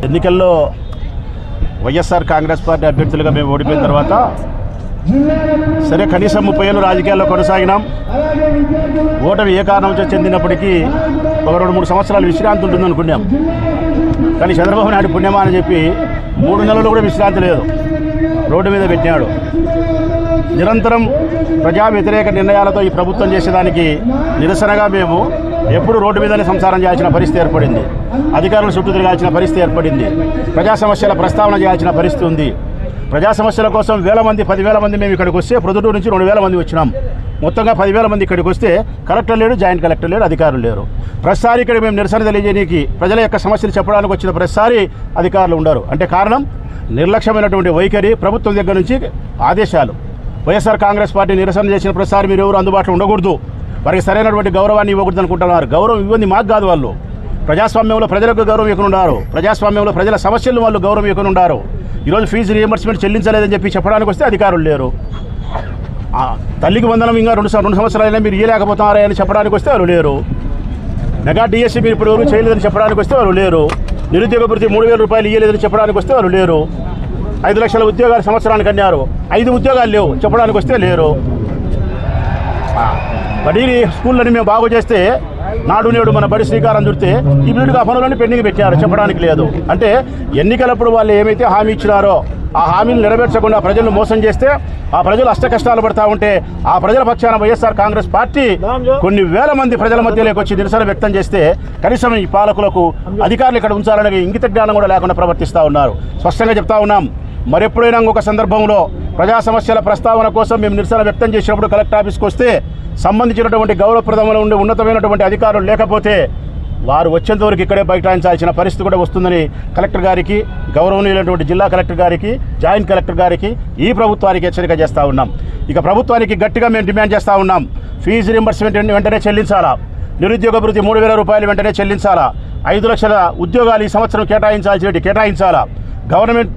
ఎన్నికల్లో వైఎస్ఆర్ కాంగ్రెస్ పార్టీ అభ్యర్థులుగా మేము ఓడిపోయిన తర్వాత సరే కనీసం 30 ఏళ్ళు రాజకీయాల్లో కొనసాగినాం. ఓటమి ఏ కారణం చెందినప్పటికీ ఒక 2-3 సంవత్సరాలు విశ్రాంతి ఉంటుంది అనుకున్నాం. కానీ చంద్రబాబు నాయుడు పుణ్యమా అని చెప్పి 3 నెలలు కూడా విశ్రాంతి లేదు, రోడ్డు మీద పెట్టినాడు. నిరంతరం ప్రజా వ్యతిరేక నిర్ణయాలతో ఈ ప్రభుత్వం చేసేదానికి నిరసనగా మేము ఎప్పుడు రోడ్డు మీదనే సంసారం చేయాల్సిన పరిస్థితి ఏర్పడింది. అధికారులు చుట్టూ తిరగాల్సిన పరిస్థితి ఏర్పడింది. ప్రజా సమస్యల ప్రస్తావన చేయాల్సిన పరిస్థితి ఉంది. ప్రజా సమస్యల కోసం 10,000 మంది మేము ఇక్కడికి వస్తే ప్రొద్దుటూరు నుంచి 2,000 మంది వచ్చినాం. మొత్తంగా 10,000 మంది ఇక్కడికి వస్తే కలెక్టర్ లేడు, జాయింట్ కలెక్టర్ లేడు, అధికారులు లేరు. ప్రతిసారి ఇక్కడ మేము నిరసన తెలియజేయడానికి ప్రజల యొక్క సమస్యలు చెప్పడానికి వచ్చిన ప్రతిసారి అధికారులు ఉండరు. అంటే కారణం నిర్లక్ష్యమైనటువంటి వైఖరి, ప్రభుత్వం దగ్గర నుంచి ఆదేశాలు. వైఎస్ఆర్ కాంగ్రెస్ పార్టీ నిరసన చేసిన ప్రతిసారి మీరు ఎవరు అందుబాటులో ఉండకూడదు, వారికి సరైనటువంటి గౌరవాన్ని ఇవ్వకూడదు అనుకుంటున్నారు. గౌరవం ఇవ్వండి మాకు కాదు, వాళ్ళు ప్రజాస్వామ్యంలో ప్రజలకు గౌరవం ఇవ్వనున్నారు, ప్రజాస్వామ్యంలో ప్రజల సమస్యలు వాళ్ళు గౌరవం ఇవ్వనున్నారు. ఈరోజు ఫీజు రియంబర్స్మెంట్ చెల్లించలేదని చెప్పి చెప్పడానికి వస్తే అధికారులు లేరు. తల్లికి వందనం ఇంకా 2 సంవత్సరాలైనా మీరు ఇవ్వలేకపోతున్నారా అని చెప్పడానికి వస్తే వాళ్ళు లేరు. మెగా డిఎస్సీ మీరు ఇప్పుడు ఎవరు చేయలేదని చెప్పడానికి వస్తే వాళ్ళు లేరు. నిరుద్యోగ భృతి 3,000 రూపాయలు ఇవ్వలేదని చెప్పడానికి వస్తే వాళ్ళు లేరు. 5 లక్షల ఉద్యోగాలు సంవత్సరానికి అన్నారు, 5 ఉద్యోగాలు లేవు చెప్పడానికి వస్తే లేరు. బడి స్కూళ్ళని మేము బాగు చేస్తే నాడు నేడు మన బడి శ్రీకారం చుడితే ఈ బిల్లుగా పనులన్నీ పెండింగ్ పెట్టారు, చెప్పడానికి లేదు. అంటే ఎన్నికలప్పుడు వాళ్ళు ఏమైతే హామీ ఇచ్చినారో ఆ హామీలు నెరవేర్చకుండా ప్రజలను మోసం చేస్తే ఆ ప్రజలు అష్ట కష్టాలు పడతా ఉంటే ఆ ప్రజల పక్షాన వైఎస్ఆర్ కాంగ్రెస్ పార్టీ కొన్ని వేల మంది ప్రజల మధ్యలోకి వచ్చి నిరసన వ్యక్తం చేస్తే కనీసం ఈ పాలకులకు అధికారులు ఇక్కడ ఉంచాలనే ఇంగిత జ్ఞానం కూడా లేకుండా ప్రవర్తిస్తూ ఉన్నారు. స్పష్టంగా చెప్తా ఉన్నాం, మరెప్పుడైనా ఒక సందర్భంలో ప్రజా సమస్యల ప్రస్తావన కోసం మేము నిరసన వ్యక్తం చేసినప్పుడు కలెక్టర్ ఆఫీస్కి వస్తే సంబంధించినటువంటి గౌరవప్రదంలో ఉండే ఉన్నతమైనటువంటి అధికారులు లేకపోతే వారు వచ్చేంతవరకు ఇక్కడే బైఠాయించాల్సిన పరిస్థితి కూడా వస్తుందని కలెక్టర్ గారికి, గౌరవనీయులైనటువంటి జిల్లా కలెక్టర్ గారికి, జాయింట్ కలెక్టర్ గారికి, ఈ ప్రభుత్వానికి హెచ్చరిక చేస్తూ ఉన్నాం. ఇక ప్రభుత్వానికి గట్టిగా మేము డిమాండ్ చేస్తూ ఉన్నాం, ఫీజు రింబర్స్మెంట్ వెంటనే చెల్లించాలా, నిరుద్యోగ భృతి 3,000 రూపాయలు వెంటనే చెల్లించాలా, 5 లక్షల ఉద్యోగాలు ఈ సంవత్సరం కేటాయించాలా, గవర్నమెంట్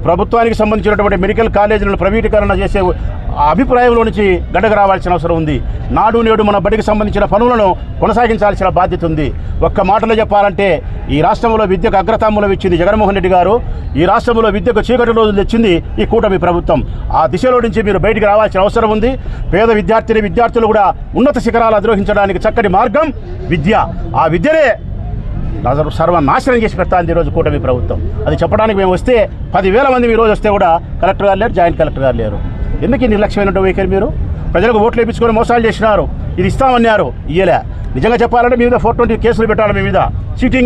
ప్రభుత్వానికి సంబంధించినటువంటి మెడికల్ కాలేజీలను ప్రైవేటీకరణ చేసే అభిప్రాయంలో నుంచి గడ్డకు రావాల్సిన అవసరం ఉంది. నాడు నేడు మన బడికి సంబంధించిన పనులను కొనసాగించాల్సిన బాధ్యత ఉంది. ఒక్క మాటలో చెప్పాలంటే ఈ రాష్ట్రంలో విద్యకు అగ్రతాంబూలం ఇచ్చింది జగన్మోహన్ రెడ్డి గారు. ఈ రాష్ట్రంలో విద్యకు చీకటి రోజులు తెచ్చింది ఈ కూటమి ప్రభుత్వం. ఆ దిశలో నుంచి మీరు బయటికి రావాల్సిన అవసరం ఉంది. పేద విద్యార్థులు కూడా ఉన్నత శిఖరాలు అధిరోహించడానికి చక్కటి మార్గం విద్య. ఆ విద్యనే సర్వనాశనం చేసి పెడతాంది ఈరోజు కూటమి ప్రభుత్వం. అది చెప్పడానికి మేము వస్తే 10,000 మంది ఈరోజు వస్తే కూడా కలెక్టర్ గారు లేరు, జాయింట్ కలెక్టర్ గారు లేరు. ఎందుకు ఈ నిర్లక్ష్యమైనటువంటి వైఖరి? మీరు ప్రజలకు ఓట్లు వేయించుకొని మోసాలు చేసినారు, ఇది ఇస్తామన్నారు, ఇయ్యలే. నిజంగా చెప్పాలంటే మీ మీద 420 కేసులు పెట్టాలి, మీ మీద చీటింగ్.